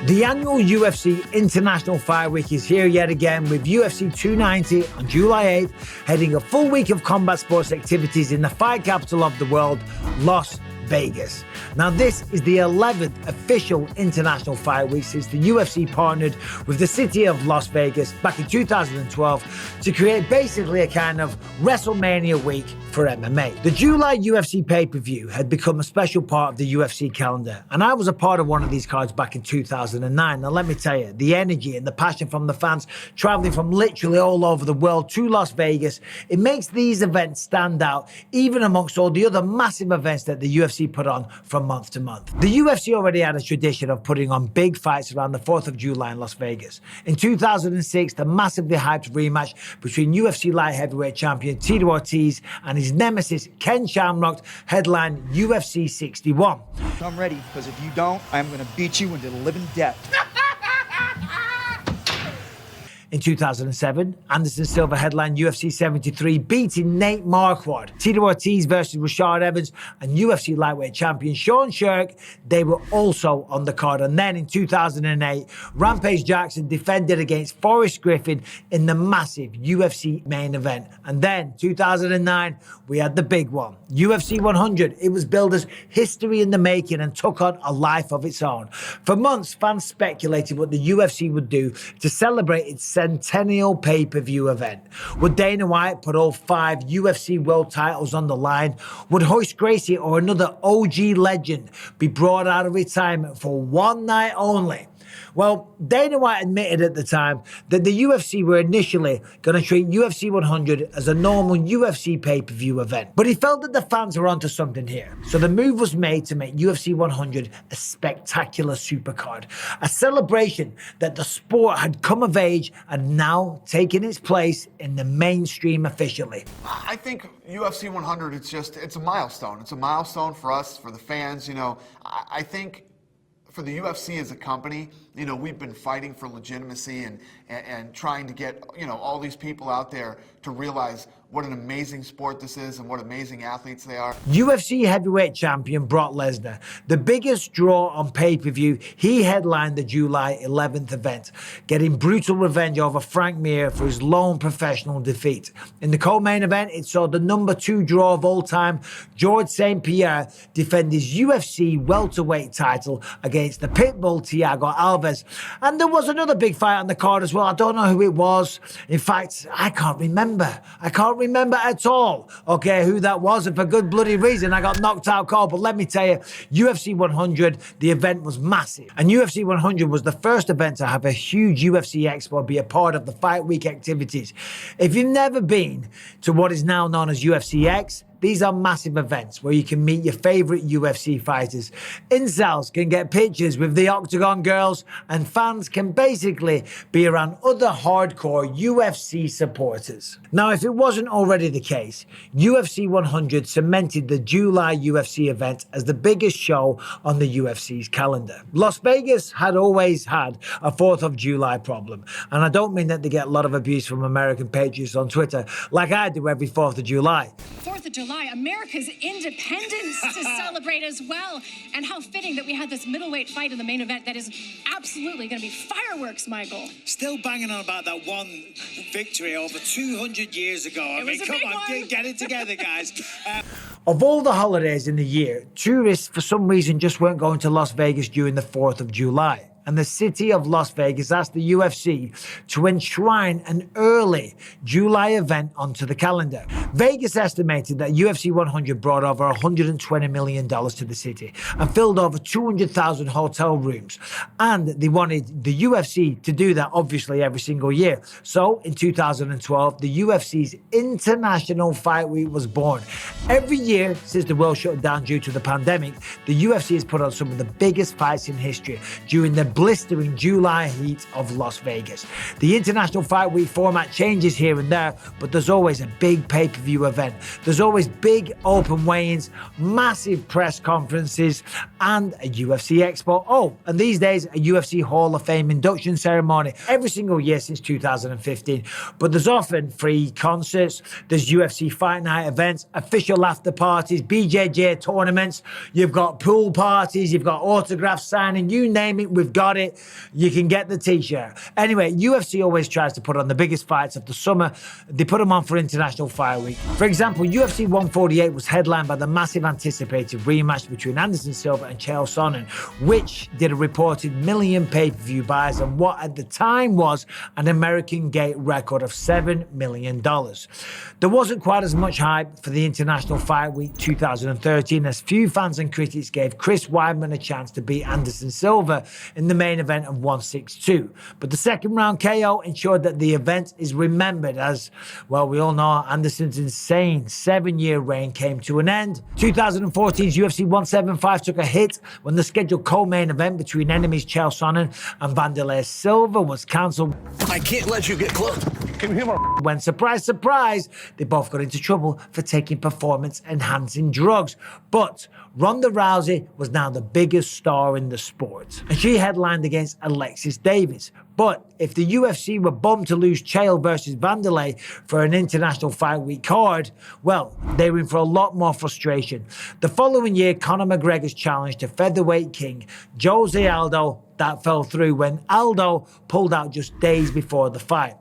The annual UFC International Fight Week is here yet again with UFC 290 on July 8th, heading a full week of combat sports activities in the fight capital of the world, Las Vegas. Now, this is the 11th official International Fight Week since the UFC partnered with the city of Las Vegas back in 2012 to create basically a kind of WrestleMania week for MMA. The July UFC pay-per-view had become a special part of the UFC calendar, and I was a part of one of these cards back in 2009. Now, let me tell you, the energy and the passion from the fans traveling from literally all over the world to Las Vegas, it makes these events stand out even amongst all the other massive events that the UFC put on from month to month. The UFC already had a tradition of putting on big fights around the 4th of July in Las Vegas. In 2006, the massively hyped rematch between UFC light heavyweight champion Tito Ortiz and his nemesis Ken Shamrock headlined UFC 61. I'm ready, because if you don't, I'm going to beat you into the living death. In 2007, Anderson Silva headlined UFC 73, beating Nate Marquardt. Tito Ortiz versus Rashad Evans and UFC lightweight champion Sean Sherk, they were also on the card. And then in 2008, Rampage Jackson defended against Forrest Griffin in the massive UFC main event. And then 2009, we had the big one, UFC 100. It was billed as history in the making and took on a life of its own. For months, fans speculated what the UFC would do to celebrate its centennial pay-per-view event. Would Dana White put all 5 UFC world titles on the line? Would Royce Gracie or another OG legend be brought out of retirement for one night only? Well, Dana White admitted at the time that the UFC were initially going to treat UFC 100 as a normal UFC pay-per-view event. But he felt that the fans were onto something here. So the move was made to make UFC 100 a spectacular supercard, a celebration that the sport had come of age and now taken its place in the mainstream officially. I think UFC 100, it's a milestone. It's a milestone for us, for the fans. You know, I think for the UFC as a company, you know, we've been fighting for legitimacy and trying to get, you know, all these people out there to realize what an amazing sport this is and what amazing athletes they are. UFC heavyweight champion Brock Lesnar, the biggest draw on pay-per-view, he headlined the July 11th event, getting brutal revenge over Frank Mir for his lone professional defeat. In the co-main event, it saw the number 2 draw of all time, George St. Pierre, defend his UFC welterweight title against the Pitbull Thiago Alves. And there was another big fight on the card as well. I don't know who it was. In fact, I can't remember. I can't remember at all, okay, who that was, and for good bloody reason. I got knocked out cold. But let me tell you, UFC 100, the event was massive. And UFC 100 was the first event to have a huge UFC expo be a part of the fight week activities. If you've never been to what is now known as UFC X, these are massive events where you can meet your favorite UFC fighters. Incels can get pictures with the Octagon girls, and fans can basically be around other hardcore UFC supporters. Now, if it wasn't already the case, UFC 100 cemented the July UFC event as the biggest show on the UFC's calendar. Las Vegas had always had a 4th of July problem, and I don't mean that they get a lot of abuse from American patriots on Twitter like I do every 4th of July. 4th of July, America's independence to celebrate as well. And how fitting that we had this middleweight fight in the main event that is absolutely going to be fireworks, Michael. Still banging on about that one victory over 200 years ago. I mean, come on, get it together, guys. Of all the holidays in the year, tourists for some reason just weren't going to Las Vegas during the 4th of July. And the city of Las Vegas asked the UFC to enshrine an early July event onto the calendar. Vegas estimated that UFC 100 brought over $120 million to the city and filled over 200,000 hotel rooms. And they wanted the UFC to do that, obviously, every single year. So in 2012, the UFC's International Fight Week was born. Every year since the world shut down due to the pandemic, the UFC has put on some of the biggest fights in history during the blistering July heat of Las Vegas. The International Fight Week format changes here and there, but there's always a big pay-per-view event. There's always big open weigh-ins, massive press conferences, and a UFC expo. Oh, and these days, a UFC Hall of Fame induction ceremony every single year since 2015. But there's often free concerts, there's UFC Fight Night events, official after parties, BJJ tournaments, you've got pool parties, you've got autograph signing, you name it, we've got got it, you can get the t-shirt. Anyway, UFC always tries to put on the biggest fights of the summer. They put them on for International Fight Week. For example, UFC 148 was headlined by the massive anticipated rematch between Anderson Silva and Chael Sonnen, which did a reported million pay-per-view buys and what at the time was an American gate record of $7 million. There wasn't quite as much hype for the International Fight Week 2013 as few fans and critics gave Chris Weidman a chance to beat Anderson Silva in the main event of 162. But the second round KO ensured that the event is remembered as, well, we all know Anderson's insane 7-year reign came to an end. 2014's UFC 175 took a hit when the scheduled co-main event between enemies Chael Sonnen and Wanderlei Silva was cancelled. I can't let you get close. When, surprise, surprise, they both got into trouble for taking performance-enhancing drugs. But Ronda Rousey was now the biggest star in the sport, and she headlined against Alexis Davis. But if the UFC were bummed to lose Chael versus Wanderlei for an International Fight Week card, well, they were in for a lot more frustration. The following year, Conor McGregor's challenge to featherweight king Jose Aldo, that fell through when Aldo pulled out just days before the fight.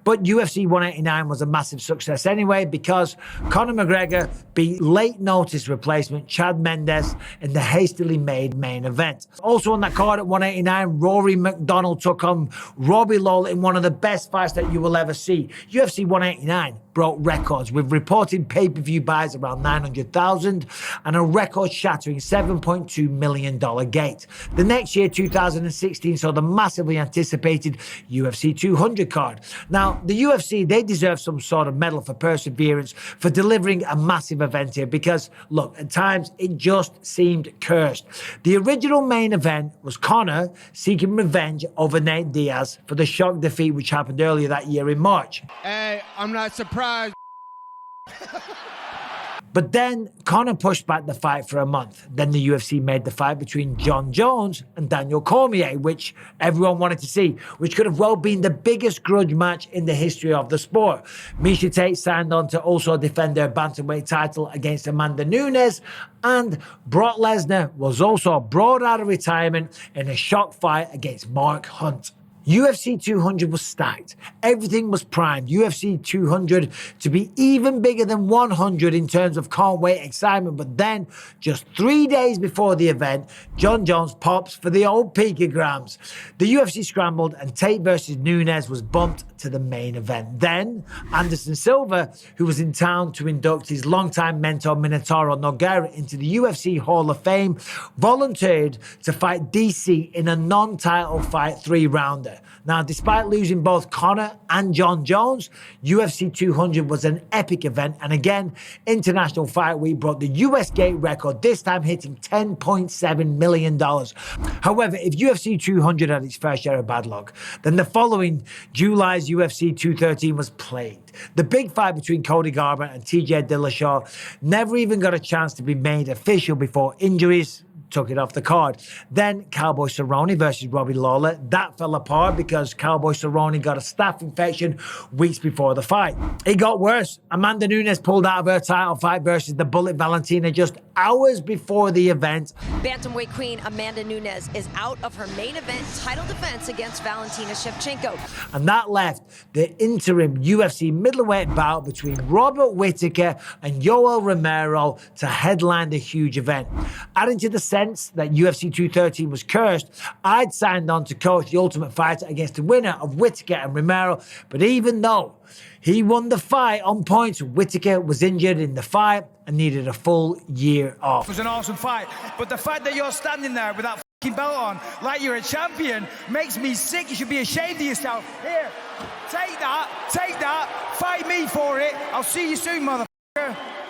But UFC 189 was a massive success anyway because Conor McGregor beat late notice replacement Chad Mendes in the hastily made main event. Also on that card at 189, Rory McDonald took on Robbie Lawler in one of the best fights that you will ever see. UFC 189 broke records with reported pay-per-view buys around 900,000 and a record-shattering $7.2 million gate. The next year, 2016, saw the massively anticipated UFC 200 card. Now, the UFC, they deserve some sort of medal for perseverance for delivering a massive event here because, look, at times it just seemed cursed. The original main event was Conor seeking revenge over Nate Diaz for the shock defeat which happened earlier that year in March. Hey, I'm not surprised. But then Conor pushed back the fight for a month. Then the UFC made the fight between Jon Jones and Daniel Cormier, which everyone wanted to see, which could have well been the biggest grudge match in the history of the sport. Miesha Tate signed on to also defend her bantamweight title against Amanda Nunes, and Brock Lesnar was also brought out of retirement in a shock fight against Mark Hunt. UFC 200 was stacked. Everything was primed. UFC 200 to be even bigger than 100 in terms of can't wait excitement. But then, just 3 days before the event, Jon Jones pops for the old picograms. The UFC scrambled and Tate versus Nunes was bumped to the main event. Then, Anderson Silva, who was in town to induct his longtime mentor Minotauro Nogueira into the UFC Hall of Fame, volunteered to fight DC in a non-title fight 3-rounder. Now, despite losing both Conor and Jon Jones, UFC 200 was an epic event. And again, International Fight Week broke the US gate record, this time hitting $10.7 million. However, if UFC 200 had its fair share of bad luck, then the following July's UFC 213 was plagued. The big fight between Cody Garbrandt and TJ Dillashaw never even got a chance to be made official before injuries took it off the card. Then Cowboy Cerrone versus Robbie Lawler. That fell apart because Cowboy Cerrone got a staph infection weeks before the fight. It got worse. Amanda Nunes pulled out of her title fight versus the Bullet Valentina just hours before the event. Bantamweight queen Amanda Nunes is out of her main event title defense against Valentina Shevchenko. And that left the interim UFC middleweight bout between Robert Whittaker and Yoel Romero to headline the huge event. Adding to the sense that UFC 213 was cursed, I'd signed on to coach the Ultimate Fighter against the winner of Whittaker and Romero, but even though he won the fight on points, Whittaker was injured in the fight and needed a full year off. It was an awesome fight, but the fact that you're standing there with that f***ing belt on like you're a champion makes me sick. You should be ashamed of yourself. Here, take that, fight me for it. I'll see you soon, motherfucker.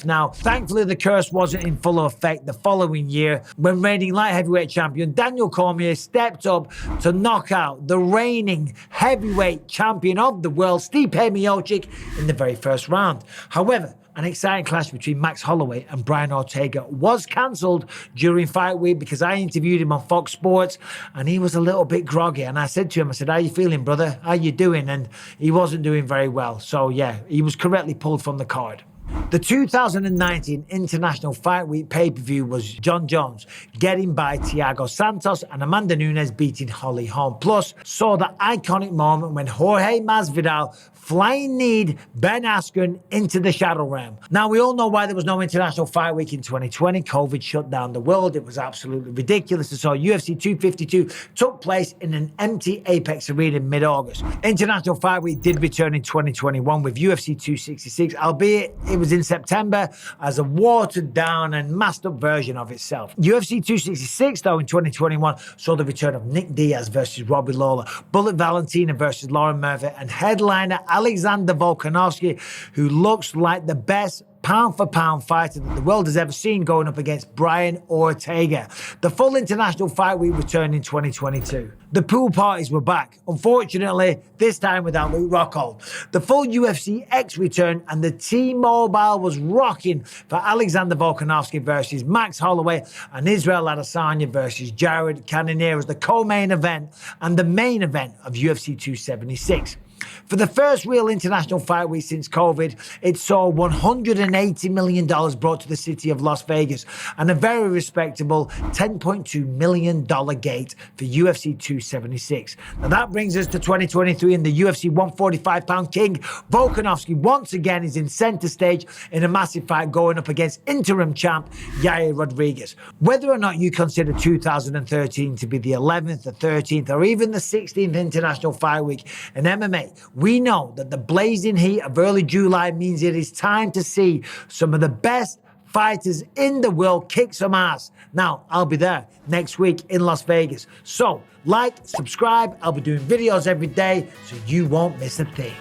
Now, thankfully, the curse wasn't in full effect the following year when reigning light heavyweight champion Daniel Cormier stepped up to knock out the reigning heavyweight champion of the world, Stipe Miocic, in the very first round. However, an exciting clash between Max Holloway and Brian Ortega was cancelled during fight week because I interviewed him on Fox Sports and he was a little bit groggy. And I said to him, I said, how you feeling, brother? How you doing? And he wasn't doing very well. So, yeah, he was correctly pulled from the card. The 2019 International Fight Week pay-per-view was John Jones getting by Thiago Santos and Amanda Nunes beating Holly Holm. Plus, saw the iconic moment when Jorge Masvidal flying kneed Ben Askren into the shadow realm. Now, we all know why there was no International Fight Week in 2020. COVID shut down the world. It was absolutely ridiculous. And so UFC 252 took place in an empty Apex Arena in mid-August. International Fight Week did return in 2021 with UFC 266, albeit it was in September as a watered down and masked up version of itself. UFC 266, though, in 2021 saw the return of Nick Diaz versus Robbie Lawler, Bullet Valentina versus Lauren Murphy, and headliner Alexander Volkanovski, who looks like the best pound-for-pound fighter that the world has ever seen, going up against Brian Ortega. The full International Fight Week returned in 2022. The pool parties were back, unfortunately, this time without Luke Rockhold. The full UFC X returned, and the T-Mobile was rocking for Alexander Volkanovski versus Max Holloway and Israel Adesanya versus Jared Cannonier as the co-main event and the main event of UFC 276. For the first real International Fight Week since COVID, it saw $180 million brought to the city of Las Vegas and a very respectable $10.2 million gate for UFC 276. Now that brings us to 2023 and the UFC 145-pound king, Volkanovski, once again is in center stage in a massive fight going up against interim champ Yair Rodriguez. Whether or not you consider 2013 to be the 11th, the 13th, or even the 16th International Fight Week in MMA, we know that the blazing heat of early July means it is time to see some of the best fighters in the world kick some ass. Now, I'll be there next week in Las Vegas. So, like, subscribe. I'll be doing videos every day so you won't miss a thing.